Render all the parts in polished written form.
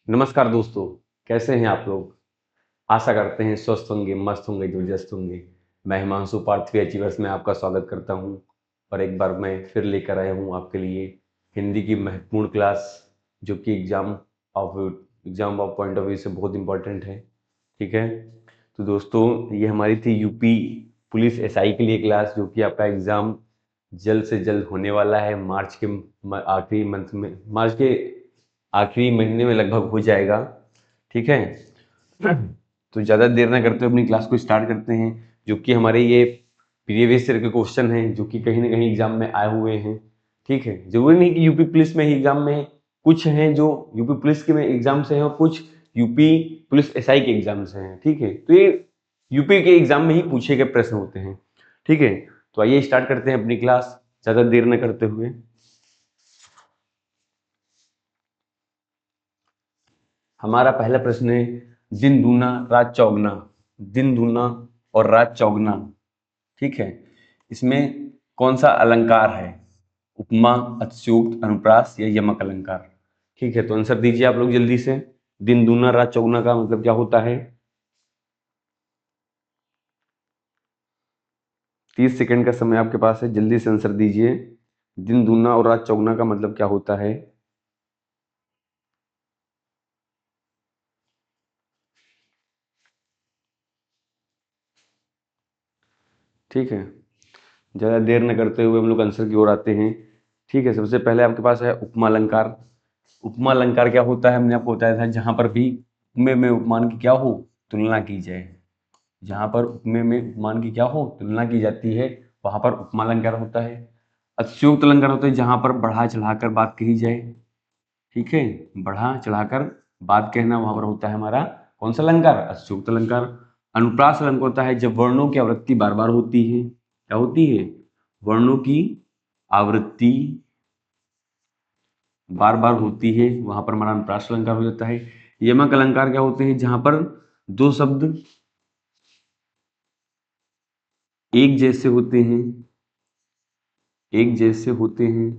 नमस्कार दोस्तों, कैसे हैं आप लोग। आशा करते हैं स्वस्थ होंगे, मस्त होंगे, जबरदस्त होंगे। मैं हिमांशु पार्थवी अचीवर्स में आपका स्वागत करता हूं और एक बार मैं फिर लेकर आया हूं आपके लिए हिंदी की महत्वपूर्ण क्लास, जो कि exam of point of view से बहुत इंपॉर्टेंट है। ठीक है, तो दोस्तों ये हमारी थी यूपी पुलिस एसआई के लिए क्लास, जो कि आपका एग्ज़ाम जल्द से जल्द होने वाला है। आखिरी मंथ में, मार्च के आखिरी महीने में लगभग हो जाएगा। ठीक है, तो ज़्यादा देर ना करते हुए अपनी क्लास को स्टार्ट करते हैं, जो कि हमारे ये प्रीवियस ईयर के क्वेश्चन हैं, जो कि कहीं ना कहीं एग्जाम में आए हुए हैं। ठीक है, जरूरी नहीं कि यूपी पुलिस में ही एग्जाम में, कुछ हैं जो यूपी पुलिस के में एग्जाम से हैं और कुछ यूपी पुलिस एसआई के एग्जाम से हैं। ठीक है, तो ये यूपी के एग्जाम में ही पूछे गए प्रश्न होते हैं। ठीक है, तो आइए स्टार्ट करते हैं अपनी क्लास ज़्यादा देर न करते हुए। हमारा पहला प्रश्न है, दिन दूना रात चौगना। दिन दूना और रात चौगना, ठीक है, इसमें कौन सा अलंकार है? उपमा, अतिशयोक्ति, अनुप्रास या यमक अलंकार? ठीक है, तो आंसर दीजिए आप लोग जल्दी से। दिन दूना रात चौगुना का मतलब क्या होता है? 30 सेकंड का समय आपके पास है, जल्दी से आंसर दीजिए। दिन दूना और रात चौगुना का मतलब क्या होता है? ठीक है, ज़्यादा देर न करते हुए हम लोग आंसर की ओर आते हैं। ठीक है, सबसे पहले आपके पास है उपमा अलंकार। उपमा अलंकार क्या होता है? हमने आपको बताया था, जहां पर भी उपमे में उपमान की क्या हो, तुलना की जाए। जहां पर उपमे में उपमान की क्या हो, तुलना की जाती है, वहां पर उपमा अलंकार होता है। अतिशयोक्ति अलंकार होता है जहां पर बढ़ा चढ़ाकर बात कही जाए। ठीक है, बढ़ा चढ़ाकर बात कहना, वहां पर होता है हमारा कौन सा अलंकार? अतिशयोक्ति अलंकार। अनुप्रास अलंकार होता है जब वर्णों की आवृत्ति बार बार होती है। क्या होती है? वर्णों की आवृत्ति बार बार होती है, वहां पर हमारा अनुप्रास अलंकार हो जाता है। यमक अलंकार क्या होते हैं? जहां पर दो शब्द एक जैसे होते हैं, एक जैसे होते हैं,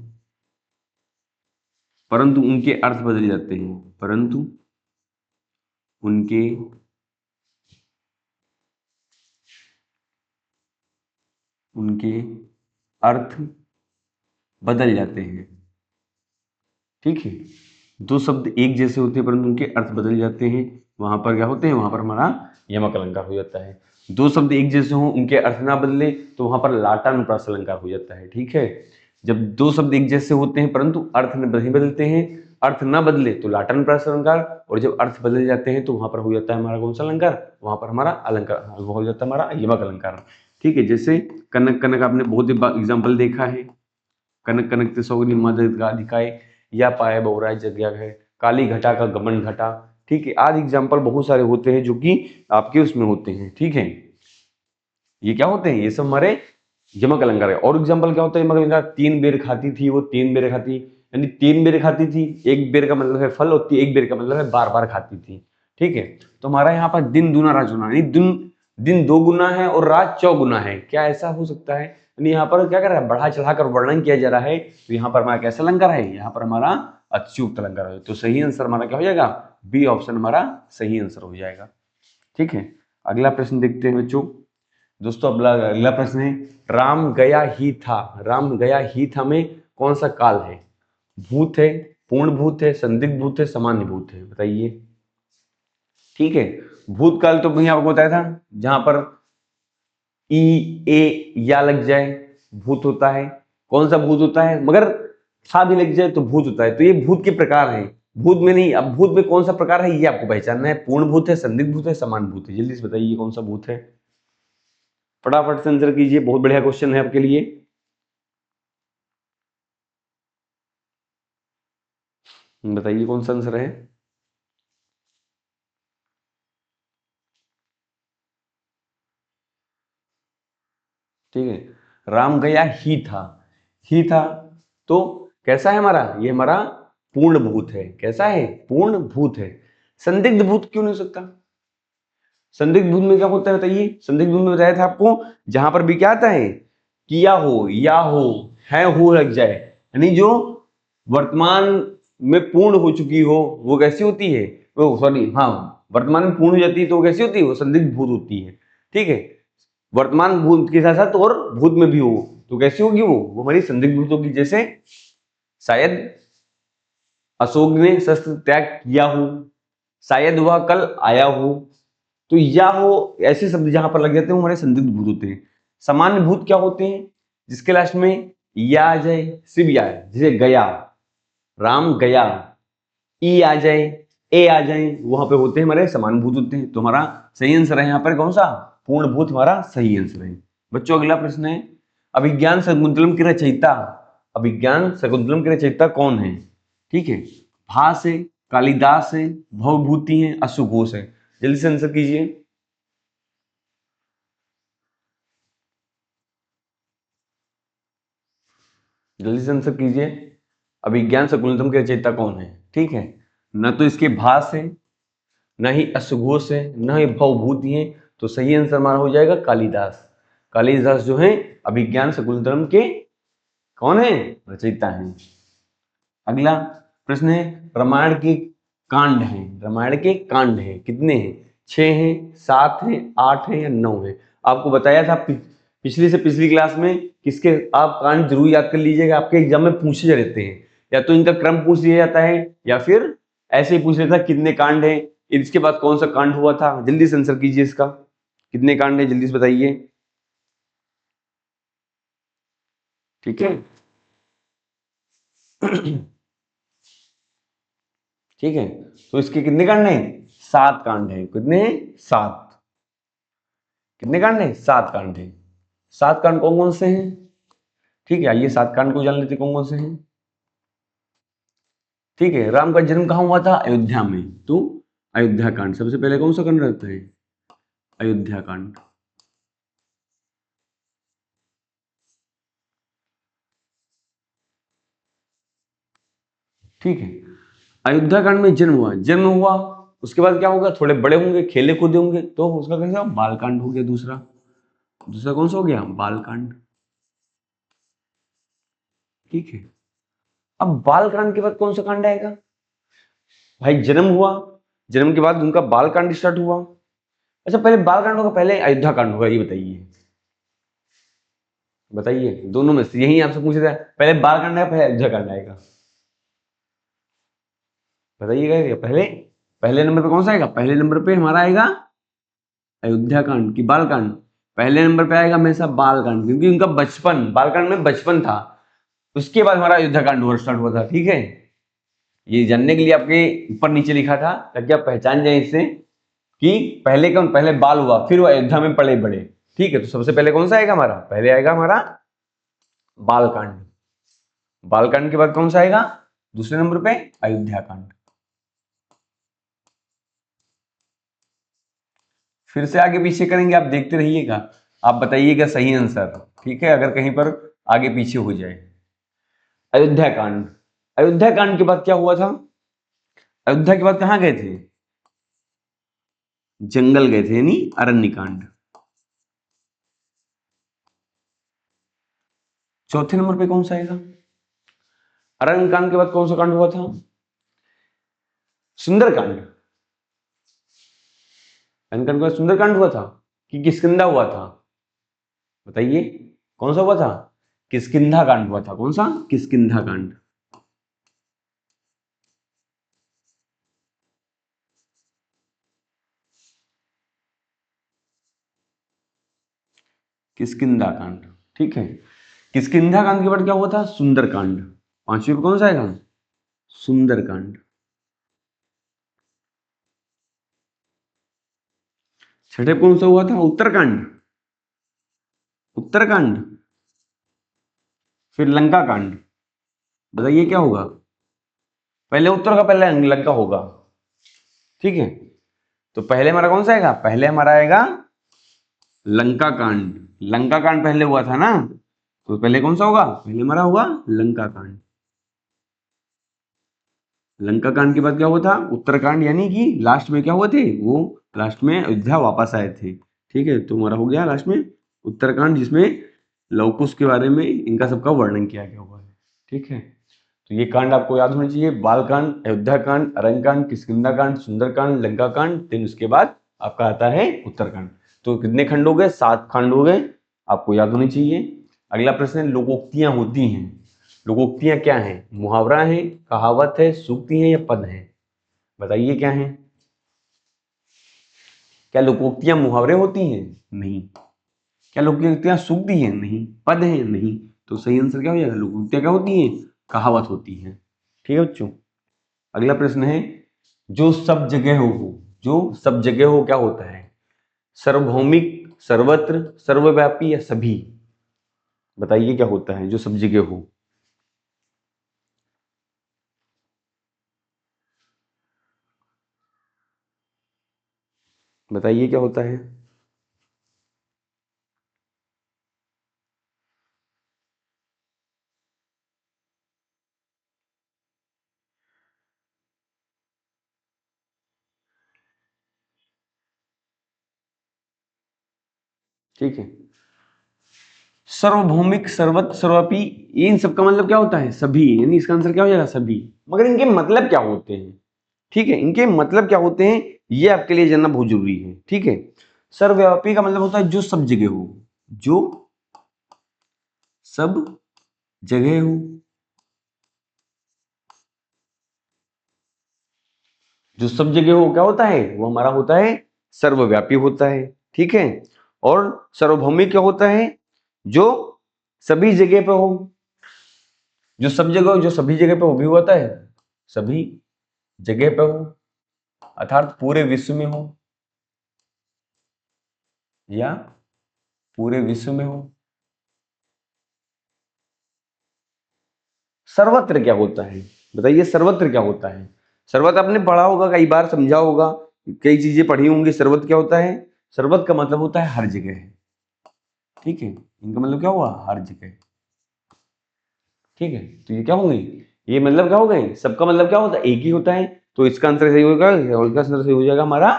परंतु उनके अर्थ बदल जाते हैं, परंतु उनके उनके अर्थ बदल जाते हैं। ठीक है, दो शब्द एक जैसे होते हैं परंतु उनके अर्थ बदल जाते हैं, वहां पर क्या होते हैं? वहां पर हमारा यमक अलंकार हो जाता है। दो शब्द एक जैसे हों, उनके अर्थ ना बदले, तो वहां पर लाटानुप्रास अलंकार हो जाता है। ठीक है, जब दो शब्द एक जैसे होते हैं परंतु अर्थ नहीं बदलते हैं, अर्थ ना बदले तो लाटानुप्रास अलंकार, और जब अर्थ बदल जाते हैं तो वहां पर हो जाता है हमारा कौन सा अलंकार? वहां पर हमारा अलंकार वो हो जाता है हमारा यमक अलंकार। ठीक है, जैसे कनक कनक आपने बहुत एग्जाम्पल देखा है। कनक कनक तिसौनी मद अधिकाय, या पाए बहुराय जग्या है, काली घटा का गमन घटा। ठीक है, आदि एग्जाम्पल बहुत सारे होते हैं जो कि आपके उसमें होते हैं। ठीक है, ये क्या होते हैं? ये सब हमारे यमक अलंकार है। और एग्जाम्पल क्या होता है यमक अलंकार? तीन बेर खाती थी वो तीन बेर खाती, यानी तीन बेर खाती थी। एक बेर का मतलब है फल होती है, एक बेर का मतलब है बार बार खाती थी। ठीक है, तो हमारा यहाँ पर दिन दूना रात चौगुना, यानी दिन दो गुना है और रात चौगुना है। क्या ऐसा हो सकता है? यानी यहाँ पर क्या कर रहा है? बढ़ा चढ़ाकर वर्णन किया जा रहा है, तो यहाँ पर हमारा कैसा अलंकार है? यहाँ पर हमारा अच्युत अलंकार है। तो सही आंसर हमारा क्या हो जाएगा? बी ऑप्शन हमारा सही आंसर हो जाएगा। ठीक है, अगला प्रश्न देखते हैं बच्चों। दोस्तों अगला प्रश्न है, राम गया ही था। राम गया ही था में कौन सा काल है? भूत है, पूर्ण भूत है, संदिग्ध भूत है, सामान्य भूत है? बताइए। ठीक है, भूतकाल तो भैया आपको बताया था, जहां पर ई ए या लग जाए भूत होता है। कौन सा भूत होता है? मगर था भी लग जाए तो भूत होता है। तो ये भूत के प्रकार है, भूत में नहीं। अब भूत में कौन सा प्रकार है ये आपको पहचानना है। पूर्ण भूत है, संदिग्ध भूत है, समान भूत है? जल्दी से बताइए कौन सा भूत है। फटाफट से आंसर कीजिए, बहुत बढ़िया क्वेश्चन है आपके लिए। बताइए कौन सा आंसर है। ठीक है, राम गया ही था। ही था तो कैसा है हमारा? ये हमारा पूर्ण भूत है। कैसा है? पूर्ण भूत है। संदिग्ध भूत क्यों नहीं हो सकता? संदिग्ध भूत में क्या होता है बताइए। संदिग्ध भूत में बताया था आपको, जहां पर भी क्या आता है? किया हो, या हो, है, हो लग जाए, यानी जो वर्तमान में पूर्ण हो चुकी हो वो कैसी होती है, वो सॉरी हाँ वर्तमान में पूर्ण हो जाती है तो वो कैसी होती है, वो संदिग्ध भूत होती है। ठीक है, वर्तमान भूत के साथ साथ और भूत में भी हो तो कैसी होगी, वो हमारी संदिग्ध भूत होगी। जैसे शायद अशोक ने शस्त्र त्याग किया हो, शायद वह कल आया हो, तो या हो ऐसे शब्द जहां पर लग जाते हैं वो हमारे संदिग्ध भूत होते हैं। सामान्य भूत क्या होते हैं, जिसके लास्ट में या आ जाए, शिव या आए, जैसे गया, राम गया, ई आ जाए, ए आ जाए, वहां पे होते हैं हमारे समान भूत होते हैं। तो हमारा सही आंसर है यहाँ पर कौन सा, पूर्ण भूत हमारा सही आंसर है। बच्चों अगला प्रश्न है, अभिज्ञान शकुंतलम के रचयिता, अभिज्ञान शकुंतलम के रचयिता कौन है? ठीक है, भास है, कालिदास है, भवभूति है, अश्वघोष है। जल्दी से आंसर कीजिए। जल्दी से आंसर कीजिए, अभिज्ञान शकुंतलम के रचयिता कौन है? ठीक है, न तो इसके भास है, न ही अश्वघोष है, न ही भवभूति है, तो सही आंसर हमारा हो जाएगा कालिदास। कालिदास जो है अभिज्ञान शकुंतलम के कौन है, रचयिता है। अगला प्रश्न है, रामायण के कांड हैं, रामायण के कांड हैं कितने हैं? 6 हैं, 7 हैं, 8 हैं या 9 हैं? आपको बताया था पिछली से पिछली क्लास में किसके, आप कांड जरूर याद कर लीजिएगा, आपके एग्जाम में पूछे रहते हैं, या तो इनका क्रम पूछ लिया जाता है या फिर ऐसे ही पूछ लेता है कितने कांड हैं, इसके बाद कौन सा कांड हुआ था। जल्दी से आंसर कीजिए इसका, कितने कांड है जल्दी से बताइए। ठीक है ठीक है, तो इसके कितने कांड हैं? 7 कांड हैं। कितने हैं? 7। कितने कांड हैं? 7 कांड हैं। 7 कांड कौन कौन से हैं? ठीक है, आइए 7 कांड को जान लेते कौन कौन से हैं। ठीक है, राम का जन्म कहाँ हुआ था? अयोध्या में, तो अयोध्या कांड सबसे पहले कौन सा कांड रहता है? अयोध्या कांड। ठीक है, अयोध्या कांड में जन्म हुआ, जन्म हुआ उसके बाद क्या होगा, थोड़े बड़े होंगे, खेले कूदे होंगे, तो उसका कैसा बाल कांड हो गया। दूसरा दूसरा कौन सा हो गया? बाल कांड। ठीक है, अब बाल कांड के बाद कौन सा कांड आएगा? भाई जन्म हुआ, जन्म के बाद उनका बाल कांड स्टार्ट हुआ। अच्छा, पहले बाल कांड होगा पहले अयोध्या कांड होगा, ये बताइए, बताइए दोनों में से, यही आपसे पूछ रहा है, पहले बाल कांड आएगा पहले अयोध्या कांड आएगा? बताइएगा। पहले पहले नंबर पे कौन सा आएगा? पहले नंबर पे हमारा आएगा अयोध्या कांड की बाल कांड। पहले नंबर पे आएगा हमेशा बाल कांड, क्योंकि उनका बचपन, बाल कांड में बचपन था, उसके बाद हमारा अयोध्या कांड हुआ स्टार्ट हुआ था। ठीक है, ये जानने के लिए आपके ऊपर नीचे लिखा था ताकि आप पहचान जाए इससे कि पहले कौन, पहले बाल हुआ फिर वो अयोध्या में पले बड़े। ठीक है, तो सबसे पहले कौन सा आएगा हमारा? पहले आएगा हमारा बाल कांड। बाल कांड के बाद कौन सा आएगा दूसरे नंबर पे? अयोध्या कांड। फिर से आगे पीछे करेंगे, आप देखते रहिएगा, आप बताइएगा सही आंसर। ठीक है, अगर कहीं पर आगे पीछे हो जाए। अयोध्या कांड, अयोध्या कांड के बाद क्या हुआ था? अयोध्या के बाद कहां गए थे? जंगल गए थे, यानी अरण्य कांड। चौथे नंबर पे कौन सा आएगा? अरण्य कांड के बाद कौन सा कांड हुआ था? सुंदरकांड। अरण्य कांड के बाद सुंदरकांड हुआ था कि किष्किंधा हुआ था? बताइए कौन सा हुआ था? किष्किंधा कांड हुआ था। कौन सा? किष्किंधा कांड। किष्किंधा कांड। ठीक है, किष्किंधा कांड के बाद क्या हुआ था? सुंदरकांड। पांचवी पे कौन सा आएगा? सुंदरकांड। छठे पे कौन सा हुआ था? उत्तरकांड। उत्तरकांड। फिर लंका कांड। बताइए क्या होगा? पहले उत्तर का पहले लंका होगा। ठीक है, तो पहले हमारा कौन सा आएगा? पहले हमारा आएगा लंका कांड। लंका कांड पहले हुआ था ना, तो पहले कौन सा होगा? पहले हमारा होगा लंका कांड। लंका कांड के बाद क्या हुआ था? उत्तरकांड, यानी कि लास्ट में क्या हुए थे? वो लास्ट में अयोध्या वापस आए थे। ठीक है, तो हमारा हो गया लास्ट में उत्तरकांड, जिसमें लव कुश के बारे में इनका सबका वर्णन किया गया हुआ है। ठीक है, तो ये कांड आपको याद होनी चाहिए, बालकांड, अयोध्या कांड, अरण्यकांड, किष्किंधा कांड, सुंदरकांड, लंका कांड, फिर उसके बाद आपका आता है उत्तरकांड। तो कितने खंड हो गए? 7 खंड हो गए, आपको याद होनी चाहिए। अगला प्रश्न है, लोकोक्तियां होती हैं। लोकोक्तियां क्या हैं? मुहावरा है, कहावत है, सूक्ति है या पद है? बताइए क्या है? क्या लोकोक्तियां मुहावरे होती हैं? नहीं। क्या लोकोक्तियां सूक्ति हैं? नहीं। पद हैं? नहीं। तो सही आंसर क्या हो जाएगा? लोकोक्तियां क्या होती हैं? कहावत होती हैं। ठीक है बच्चों। अगला प्रश्न है, जो सब जगह हो, जो सब जगह हो क्या होता है? सार्वभौमिक, सर्वत्र, सर्वव्यापी या सभी? बताइए क्या होता है जो सब जगह हो? बताइए क्या होता है? ठीक है, सार्वभौमिक, सर्वत्र, सर्वव्यापी, इन सबका मतलब क्या होता है? सभी, यानी इसका आंसर क्या हो जाएगा? सभी। मगर इनके मतलब क्या होते हैं? ठीक है, इनके मतलब क्या होते हैं ये आपके लिए जानना बहुत जरूरी है। ठीक है, सर्वव्यापी का मतलब होता है जो सब जगह हो, जो सब जगह हो। जो सब जगह हो क्या होता है? वो हमारा होता है सर्वव्यापी होता है। ठीक है, और सार्वभौमिक क्या होता है? जो सभी जगह पे हो। जो सब जगह हो, जो सभी जगह पे वो भी होता है सभी जगह पे हो, अर्थात पूरे विश्व में हो या पूरे विश्व में हो। सर्वत्र क्या होता है? बताइए सर्वत्र क्या होता है? सर्वत्र आपने पढ़ा होगा, कई बार समझा होगा, कई चीजें पढ़ी होंगी। सर्वत्र क्या होता है? सर्वत्र का मतलब होता है हर जगह। ठीक है, इनका मतलब क्या हुआ? हर जगह। ठीक है, तो ये क्या होंगे? ये मतलब क्या हो गए? सबका मतलब क्या होता है? एक ही होता है। तो इसका आंसर सही होगा, और इसका आंसर सही हो जाएगा हमारा,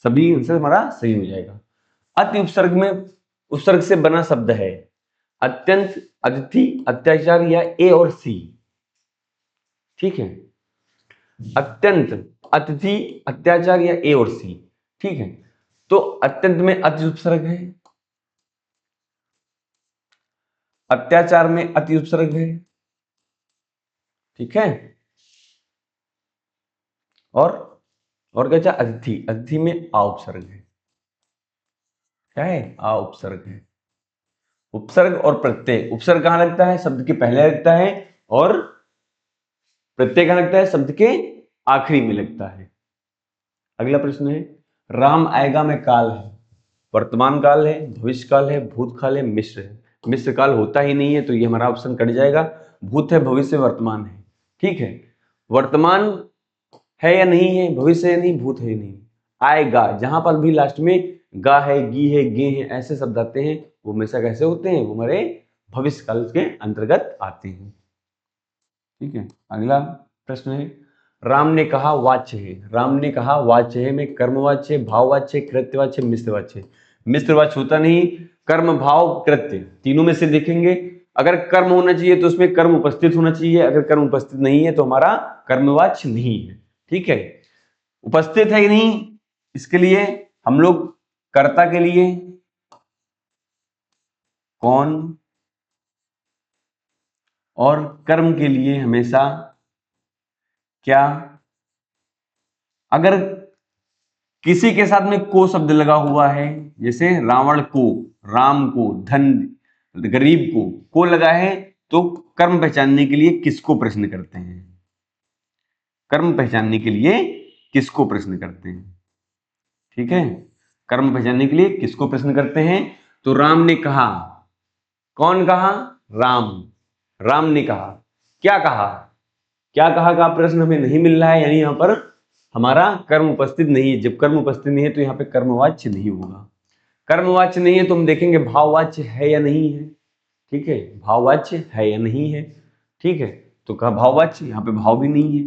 सभी आंसर हमारा सही हो जाएगा। अति उपसर्ग में, उपसर्ग से बना शब्द है अत्यंत, अतिथि, अत्याचार या ए और सी? ठीक है, अत्यंत, अतिथि, अत्याचार या ए और सी? ठीक है, तो अत्यंत में अति उपसर्ग है, अत्याचार में अति उपसर्ग है। ठीक है, और क्या चाहे? अतिथि, अतिथि में आ उपसर्ग है। क्या है? आ उपसर्ग है। उपसर्ग और प्रत्यय, उपसर्ग कहां लगता है? शब्द के पहले लगता है, और प्रत्यय कहां लगता है? शब्द के आखिरी में लगता है। अगला प्रश्न है, राम आएगा में काल है, वर्तमान काल है, भविष्य काल है, भूतकाल है, मिश्र है? मिश्र काल होता ही नहीं है, तो ये हमारा ऑप्शन कट जाएगा। भूत है, भविष्य, वर्तमान है। ठीक है, वर्तमान है या नहीं है, भविष्य है नहीं, भूत है नहीं। आएगा, जहां पर भी लास्ट में गा है, गी है, गे है, ऐसे शब्द आते हैं, वो हमेशा कैसे होते हैं? वो हमारे भविष्य काल के अंतर्गत आते हैं। ठीक है, अगला प्रश्न है, राम ने कहा वाच्य है, राम ने कहा वाच्य है में कर्मवाच्य, भाववाच्य, कृत्यवाच्य, मिश्रवाच्य? मिश्रवाच्य होता नहीं, कर्म, भाव, कृत्य, तीनों में से देखेंगे। अगर कर्म होना चाहिए तो उसमें कर्म उपस्थित होना चाहिए, अगर कर्म उपस्थित नहीं है तो हमारा कर्मवाच्य नहीं है। ठीक है, उपस्थित है कि नहीं, इसके लिए हम लोग कर्ता के लिए कौन, और कर्म के लिए हमेशा क्या? अगर किसी के साथ में को शब्द लगा हुआ है, जैसे रावण को, राम को, धन, गरीब को लगा है, तो कर्म पहचानने के लिए किसको प्रश्न करते हैं? कर्म पहचानने के लिए किसको प्रश्न करते हैं? ठीक है, कर्म पहचानने के लिए किसको प्रश्न करते हैं? तो राम ने कहा, कौन कहा? राम, राम ने कहा। क्या कहा? क्या कहा का प्रश्न हमें नहीं मिल रहा है, यानी यहां पर हमारा कर्म उपस्थित नहीं है। जब कर्म उपस्थित नहीं है तो यहाँ पे कर्मवाच्य नहीं होगा। कर्मवाच्य नहीं है तो हम देखेंगे भाववाच्य है या नहीं है। ठीक है, भाववाच्य है या नहीं है। ठीक है, तो कहा भाववाच्य, यहाँ पे भाव भी नहीं है,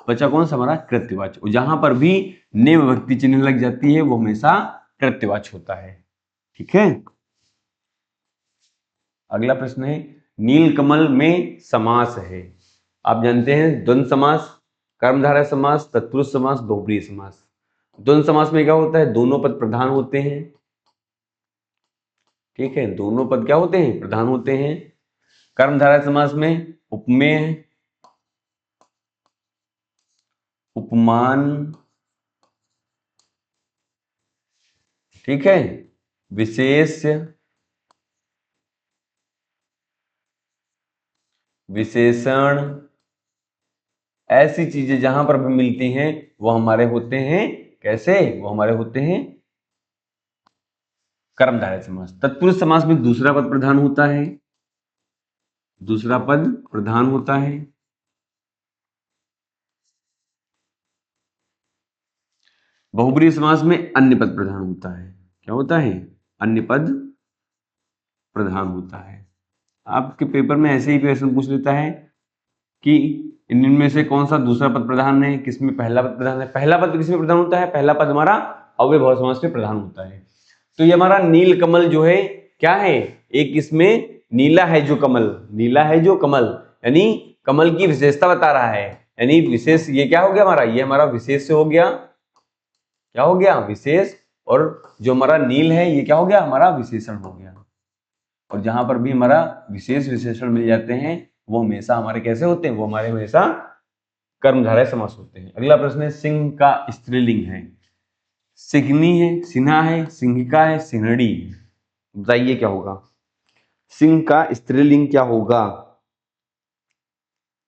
बचा कौन सा? हमारा कृत्यवाच्य। जहां पर भी नेम विभक्ति चिन्ह लग जाती है वो हमेशा कृत्यवाच्य होता है। ठीक है, अगला प्रश्न है, नीलकमल में समास है, आप जानते हैं द्वंद्व समास, कर्मधारय समास, तत्पुरुष समास, बहुब्रीहि समास। द्वंद्व समास में क्या होता है, दोनों पद प्रधान होते हैं, ठीक है, दोनों पद क्या होते हैं, प्रधान होते हैं। कर्मधारय समास में उपमेय, उपमान, ठीक है, विशेष्य, विशेषण, ऐसी चीजें जहां पर भी मिलती हैं वो हमारे होते हैं कैसे, वो हमारे होते हैं कर्मधारय समास। तत्पुरुष समास में दूसरा पद प्रधान होता है, दूसरा पद प्रधान होता है। बहुब्रीहि समास में अन्य पद प्रधान होता है, क्या होता है, अन्य पद प्रधान होता है। आपके पेपर में ऐसे ही क्वेश्चन पूछ लेता है कि इनमें से कौन सा दूसरा पद प्रधान है, किसमें पहला पद प्रधान है। पहला पद किसमें प्रधान होता है, पहला पद हमारा अव्ययभाव समास में प्रधान होता है। तो ये हमारा नील कमल जो है क्या है, एक इसमें नीला है जो कमल, नीला है जो कमल, यानी कमल की विशेषता बता रहा है, यानी विशेष, ये क्या हो गया हमारा, ये हमारा विशेष से हो गया, क्या हो गया, विशेष। और जो हमारा नील है ये क्या हो गया, हमारा विशेषण हो गया। और जहां पर भी हमारा विशेष विशेषण मिल जाते हैं वो हमेशा हमारे कैसे होते हैं, वो हमारे हमेशा कर्मधारय समास होते हैं। अगला प्रश्न है, सिंह का स्त्रीलिंग है, सिंहनी है, सिन्हा है, सिंहिका है, सिंहड़ी है। बताइए क्या होगा, सिंह का स्त्रीलिंग क्या होगा,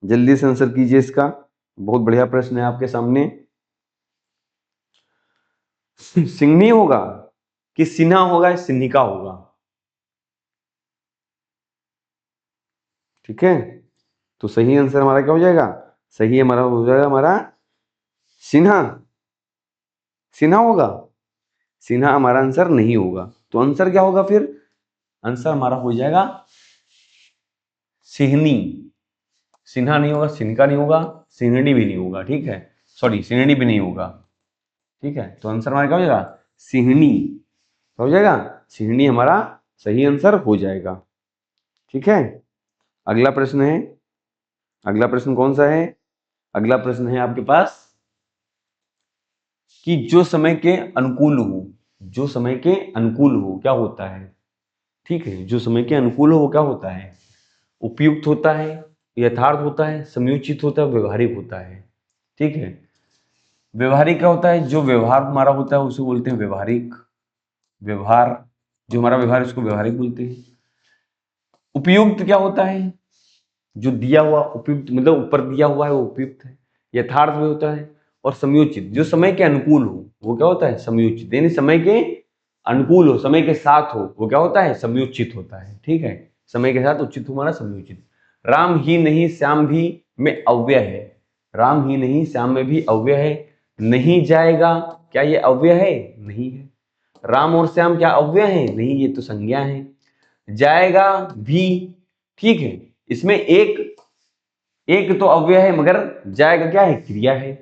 जल्दी से आंसर कीजिए इसका, बहुत बढ़िया प्रश्न है आपके सामने। सिंहनी होगा कि सिन्हा होगा, सिन्हिका होगा, ठीक है। तो सही आंसर हमारा क्या हो जाएगा, सही हमारा हो जाएगा हमारा सिन्हा, सिन्हा होगा, सिन्हा हमारा आंसर नहीं होगा। तो आंसर क्या होगा फिर, आंसर हमारा हो जाएगा सिंहनी, सिन्हा नहीं होगा, सिन्हिका नहीं होगा, सिंहड़ी भी नहीं होगा, ठीक है, सॉरी सिंहड़ी भी नहीं होगा, ठीक है। तो आंसर हमारा क्या हो जाएगा, सिंहनी, क्या हो जाएगा, सिंहनी हमारा सही आंसर हो जाएगा, ठीक है। अगला प्रश्न है, अगला प्रश्न कौन सा है, अगला प्रश्न है आपके पास कि जो समय के अनुकूल हो, जो समय के अनुकूल हो क्या होता है, ठीक है, जो समय के अनुकूल हो वो क्या होता है, उपयुक्त होता है, यथार्थ होता है, समयोचित होता है, व्यवहारिक होता है, ठीक है। व्यवहारिक क्या होता है, जो व्यवहार हमारा होता है उसे बोलते हैं व्यवहारिक, व्यवहार, जो हमारा व्यवहार उसको व्यवहारिक बोलते हैं। उपयुक्त क्या होता है, जो दिया हुआ, उपयुक्त मतलब ऊपर दिया हुआ है वो उपयुक्त है। यथार्थ भी होता है। और समयोचित, जो समय के अनुकूल हो वो क्या होता है, समयोचित, यानी समय के अनुकूल हो, समय के साथ हो वो क्या होता है, समयोचित होता है, ठीक है। समय के साथ उचित हमारा समयोचित। राम ही नहीं श्याम भी में अव्यय है, राम ही नहीं श्याम में भी अव्यय है। नहीं जाएगा, क्या ये अव्यय है, नहीं है। राम और श्याम क्या अव्यय है, नहीं, ये तो संज्ञा है। जाएगा भी, ठीक है, इसमें एक एक तो अव्यय है मगर जाएगा क्या है, क्रिया है।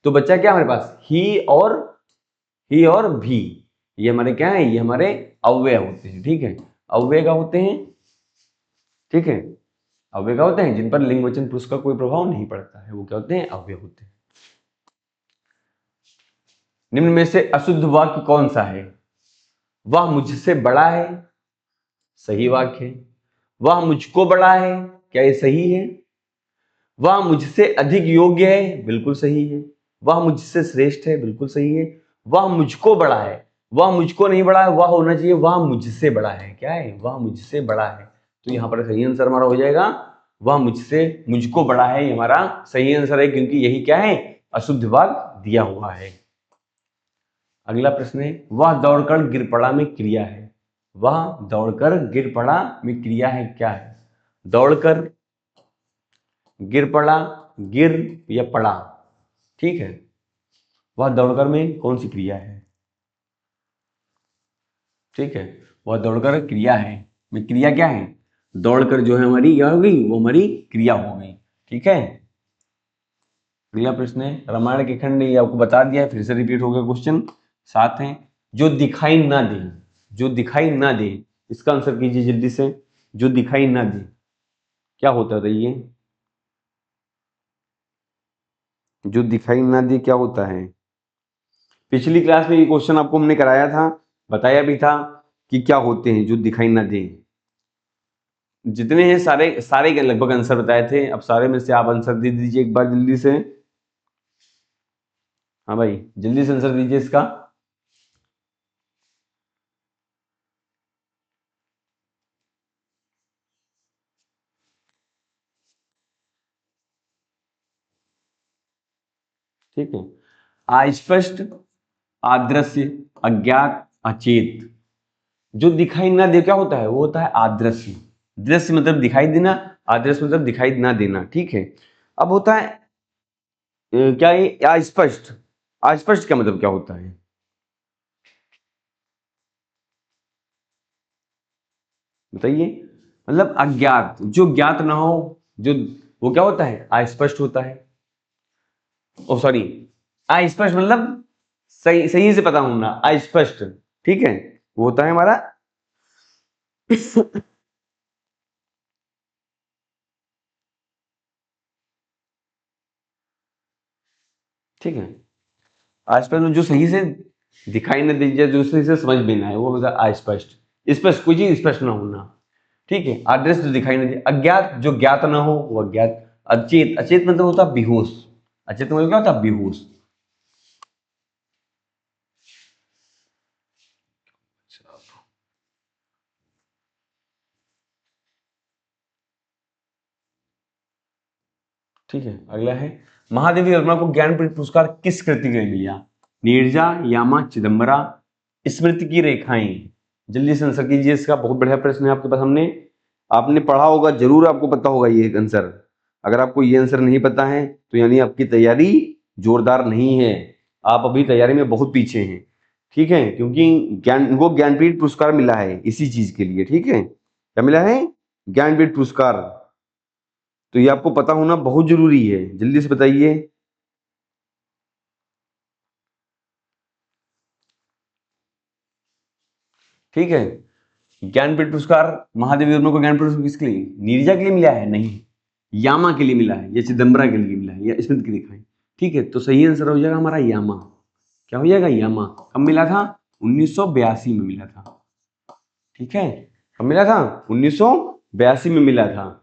तो बच्चा क्या हमारे पास, ही और भी, ये हमारे क्या है, ये हमारे अव्यय होते हैं, ठीक है। अव्यय का होते हैं, ठीक है, अव्यय का होते हैं जिन पर लिंग वचन पुरुष का कोई प्रभाव नहीं पड़ता है, वो क्या होते हैं, अव्यय होते हैं। निम्न में से अशुद्ध वाक्य कौन सा है, वह मुझसे बड़ा है, सही वाक्य है। वह मुझको बड़ा है, क्या ये सही है। वह मुझसे अधिक योग्य है, बिल्कुल सही है। वह मुझसे श्रेष्ठ है, बिल्कुल सही है। वह मुझको बड़ा है, वह मुझको नहीं बड़ा है, वह होना चाहिए वह मुझसे बड़ा है, क्या है, वह मुझसे बड़ा है। तो यहाँ पर सही आंसर हमारा हो जाएगा वह मुझसे, मुझको बड़ा है, ये हमारा सही आंसर है, क्योंकि यही क्या है, अशुद्ध वाक्य दिया हुआ है। अगला प्रश्न है, वह दौड़कर गिर पड़ा में क्रिया है, वह दौड़कर गिर पड़ा में क्रिया है, क्या है। दौड़कर, गिर पड़ा, गिर या पड़ा, ठीक है। वह दौड़कर में कौन सी क्रिया है, ठीक है, वह दौड़कर क्रिया है, में क्रिया क्या है, दौड़कर जो है हमारी क्या हो गई, वो हमारी क्रिया हो गई, ठीक है। अगला प्रश्न है, रामायण के खंड, ये आपको बता दिया है, फिर से रिपीट हो गया क्वेश्चन। साथ है, जो दिखाई ना दे, जो दिखाई ना दे, इसका आंसर कीजिए जल्दी से। जो दिखाई ना दे क्या होता है, ये जो दिखाई ना दे क्या होता है? पिछली क्लास में ये क्वेश्चन आपको हमने कराया था, बताया भी था कि क्या होते हैं जो दिखाई ना दे। जितने हैं सारे सारे के लगभग आंसर बताए थे। अब सारे में से आप आंसर दे दीजिए एक बार जल्दी से। हाँ भाई, जल्दी से आंसर दीजिए इसका। ठीक है, अस्पष्ट, अदृश्य, अज्ञात, अचेत। जो दिखाई ना दे क्या होता है? वो होता है अदृश्य। दृश्य मतलब दिखाई देना, अदृश्य मतलब दिखाई ना देना। ठीक है, अब होता है क्या ये अस्पष्ट? अस्पष्ट का मतलब क्या होता है? बताइए। मतलब अज्ञात, जो ज्ञात ना हो, जो वो क्या होता है? अस्पष्ट होता है। ओ सॉरी, अस्पष्ट मतलब सही सही से पता होना, अस्पष्ट। ठीक है, वो होता है हमारा ठीक है, अस्पष्ट मतलब जो सही से दिखाई न दे जाए, जो सही से समझ में ना आए, वो होता है अस्पष्ट। स्पष्ट, कोई चीज स्पष्ट ना होना। ठीक है, अदृश्य जो दिखाई न दे। अज्ञात जो ज्ञात ना हो, वो अज्ञात। अचेत, अचेत मतलब होता है बेहोश। अचेत मतलब क्या होता है? बेहोश। ठीक है, अगला है महादेवी वर्मा को ज्ञानपीठ पुरस्कार किस कृति के लिए मिला? नीरजा, यामा, चिदम्बरा, स्मृति की रेखाएं। जल्दी से आंसर कीजिए इसका। बहुत बढ़िया प्रश्न है आपके पास। हमने आपने पढ़ा होगा, जरूर आपको पता होगा ये आंसर। अगर आपको ये आंसर नहीं पता है तो यानी आपकी तैयारी जोरदार नहीं है, आप अभी तैयारी में बहुत पीछे हैं। ठीक है, क्योंकि इनको ज्ञानपीठ पुरस्कार मिला है इसी चीज के लिए। ठीक है, क्या मिला है? ज्ञानपीठ पुरस्कार। तो ये आपको पता होना बहुत जरूरी है, जल्दी से बताइए। ठीक है, ज्ञानपीठ पुरस्कार महादेवी वर्मा को ज्ञानपीठ पुरस्कार किसके लिए? नीरजा के लिए मिला है? नहीं, यामा के लिए मिला है, या चिदम्बरा के लिए मिला है, या स्मिथ के लिए लिखा है। ठीक है, तो सही आंसर हो जाएगा हमारा यामा। क्या हो जाएगा? यामा। कब मिला था? 1982 में मिला था। ठीक है, कब मिला था? 1982 में मिला था।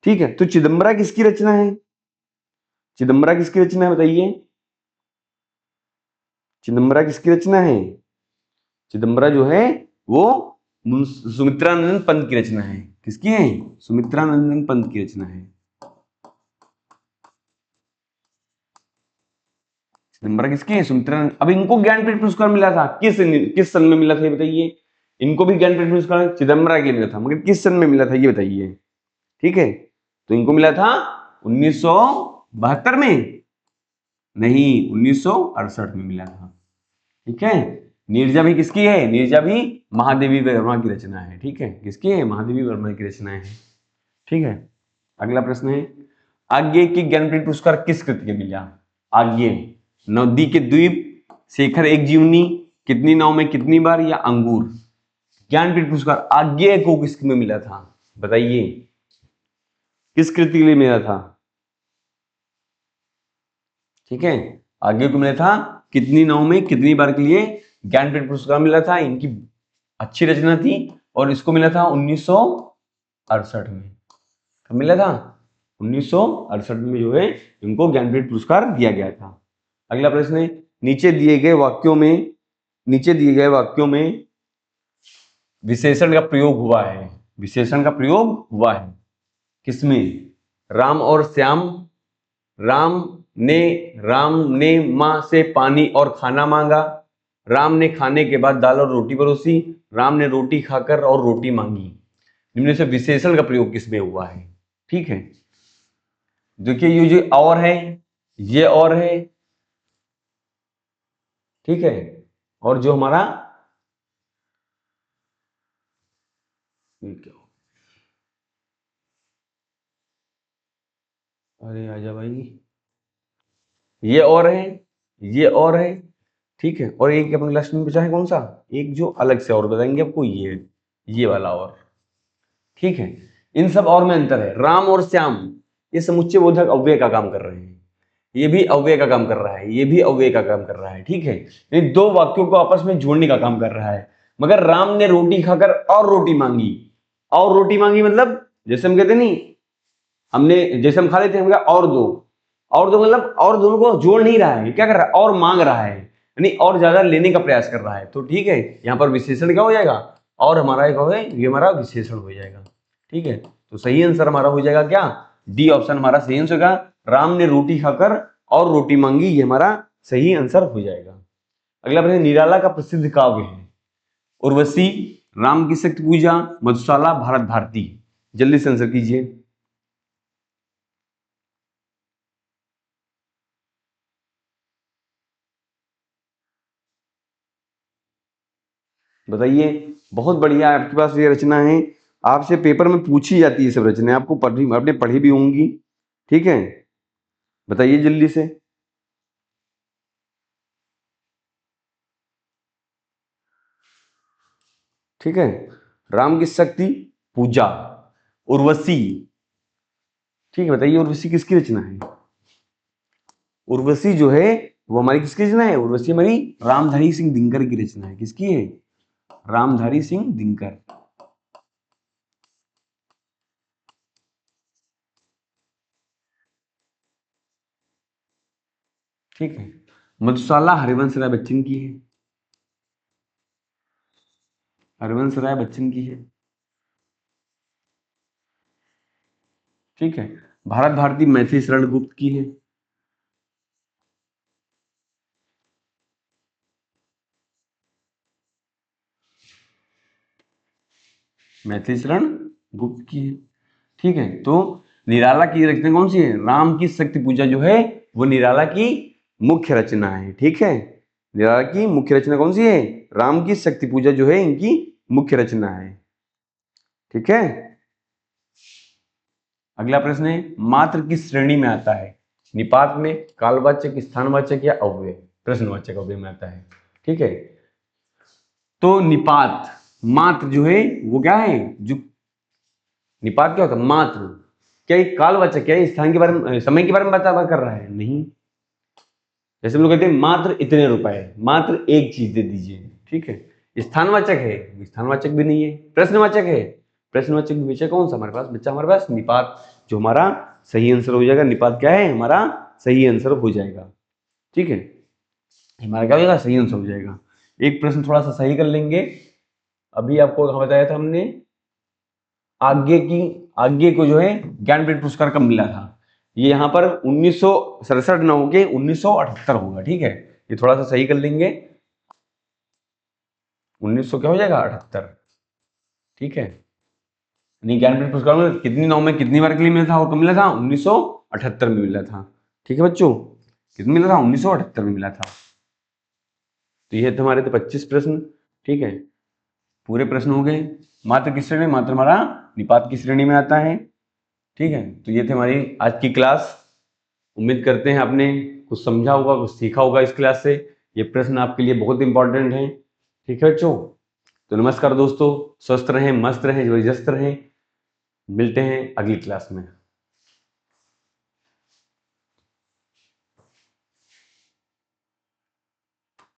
ठीक है, तो चिदम्बरा किसकी रचना है? चिदम्बरा किसकी रचना है बताइए? चिदम्बरा किसकी रचना है? चिदम्बरा जो है वो सुमित्रानंदन पंत की रचना है। किसकी है? सुमित्रानंदन पंत की रचना है। चिदम्बरा किसकी है? सुमित्रानंद। अब इनको ज्ञानपीठ पुरस्कार मिला था किस किस सन में मिला था ये बताइए। इनको भी ज्ञानपीठ पुरस्कार चिदम्बरा के लिए मिला था, मगर किस सन में मिला था ये बताइए। ठीक है, तो इनको मिला था 1972 में, नहीं 1968 में मिला था। ठीक है, नीरजा भी किसकी है? नीरजा भी महादेवी वर्मा की रचना है। ठीक है, किसकी है? महादेवी वर्मा की रचना है। ठीक है, अगला प्रश्न है आज्ञे की ज्ञानपीठ पुरस्कार किस कृति के मिला? आज्ञे, नदी के द्वीप, शेखर एक जीवनी, कितनी नाव में कितनी बार, या अंगूर। ज्ञानपीठ पुरस्कार आज्ञे को किस में मिला था बताइए? किस कृति के लिए मिला था? ठीक है, आज्ञे को मिला था कितनी नाव में कितनी बार के लिए ज्ञानपीठ पुरस्कार मिला था। इनकी अच्छी रचना थी, और इसको मिला था 1968 में। कब मिला था? 1968 में जो है इनको ज्ञानपीठ पुरस्कार दिया गया था। अगला प्रश्न है नीचे दिए गए वाक्यों में विशेषण का प्रयोग हुआ है। विशेषण का प्रयोग हुआ है किसमें? राम और श्याम। राम ने राम ने माँ से पानी और खाना मांगा। राम ने खाने के बाद दाल और रोटी परोसी। राम ने रोटी खाकर और रोटी मांगी। इनमें से विशेषण का प्रयोग किसमें हुआ है? ठीक है, देखिए ये जो और है, ये और है। ठीक है, और जो हमारा क्या, अरे आजा भाई, ये और है, ये और है। ठीक है, और एक अपने लास्ट में बचा है कौन सा? एक जो अलग से और बताएंगे आपको, ये वाला और। ठीक है, इन सब और में अंतर है। राम और श्याम ये समुच्चय बोधक अव्यय का काम कर रहे हैं। ये भी अव्यय का काम कर रहा है, ये भी अव्यय का काम कर रहा है, ठीक है। यानी दो वाक्यों को आपस में जोड़ने का काम कर रहा है। मगर राम ने रोटी खाकर और रोटी मांगी, और रोटी मांगी मतलब जैसे हम कहते नहीं, हमने जैसे हम खा लेते हैं, हम और दो, और दो मतलब और दोनों को जोड़ नहीं रहा है, क्या कर रहा है, और मांग रहा है, यानी और ज्यादा लेने का प्रयास कर रहा है। तो ठीक है, यहाँ पर विशेषण क्या हो जाएगा, और हमारा एक है ये हमारा विशेषण हो जाएगा, ठीक है। तो सही आंसर हमारा हो जाएगा क्या, डी ऑप्शन हमारा सही आंसर होगा। राम ने रोटी खाकर और रोटी मांगी, ये हमारा सही आंसर हो जाएगा। अगला प्रश्न, निराला का प्रसिद्ध काव्य है। उर्वशी, राम की शक्ति पूजा, मधुशाला, भारत भारती। जल्दी से आंसर कीजिए। बताइए, बहुत बढ़िया आपके पास ये रचना है, आपसे पेपर में पूछी जाती है सब रचनाएं, आपको पढ़ी, आपने पढ़ी भी होंगी, ठीक है। बताइए जल्दी से। ठीक है, राम की शक्ति पूजा, उर्वशी, ठीक है। बताइए उर्वशी किसकी रचना है। उर्वशी जो है वो हमारी किसकी रचना है, उर्वशी हमारी रामधारी सिंह दिनकर की रचना है। किसकी है, रामधारी सिंह दिनकर, ठीक है। मधुशाला हरिवंश राय बच्चन की है, हरिवंश राय बच्चन की है, ठीक है। भारत भारती मैथिली शरण गुप्त की है, मैथिली शरण गुप्त की है, ठीक है। तो निराला की रचना कौन सी है, राम की शक्ति पूजा जो है वो निराला की मुख्य रचना है, ठीक है। निराला की मुख्य रचना कौन सी है, राम की शक्ति पूजा जो है इनकी मुख्य रचना है, ठीक है। अगला प्रश्न है, मात्र किस श्रेणी में आता है, निपात में, कालवाचक, स्थानवाचक या अव्यय। प्रश्नवाचक अव्यय में आता है, ठीक है। तो निपात, मात्र जो है वो क्या है, जो निपात क्या होता है, मात्र, क्या ये कालवाचक, क्या ये स्थान के बारे में, समय के बारे में बात कर रहा है, नहीं। जैसे हम लोग कहते हैं मात्र इतने रुपए, मात्र एक चीज दे दीजिए, ठीक है। स्थानवाचक है, स्थानवाचक भी नहीं है। प्रश्नवाचक है, प्रश्नवाचक भी बचा कौन सा हमारे पास, बच्चा हमारे पास निपात, जो हमारा सही आंसर हो जाएगा। निपात क्या है, हमारा सही आंसर हो जाएगा, ठीक है। हमारा क्या हो जाएगा, सही आंसर हो जाएगा। एक प्रश्न थोड़ा सा सही कर लेंगे। अभी आपको कहा बताया था हमने, आगे को जो है ज्ञानपीठ पुरस्कार कब मिला था, ये यहाँ पर 1967 ना होके 1978 होगा, ठीक है। ये थोड़ा सा सही कर लेंगे, 1900 क्या हो जाएगा 78, ठीक है। नहीं, ज्ञानपीठ पुरस्कार में कितनी नाव में कितनी बार के लिए मिला था और कब मिला था, 1978 में मिला था, ठीक है बच्चों। कितने मिला था, 1978 में मिला था। तो ये थे हमारे 25 प्रश्न, ठीक है। पूरे प्रश्न हो गए। मात्र किस श्रेणी में, मात्र हमारा निपात की श्रेणी में आता है, ठीक है। तो ये थे हमारी आज की क्लास। उम्मीद करते हैं आपने कुछ समझा होगा, कुछ सीखा होगा इस क्लास से। ये प्रश्न आपके लिए बहुत इंपॉर्टेंट है, ठीक है बच्चों। तो नमस्कार दोस्तों, स्वस्थ रहें, मस्त रहें, जबरदस्त रहें। मिलते हैं अगली क्लास में।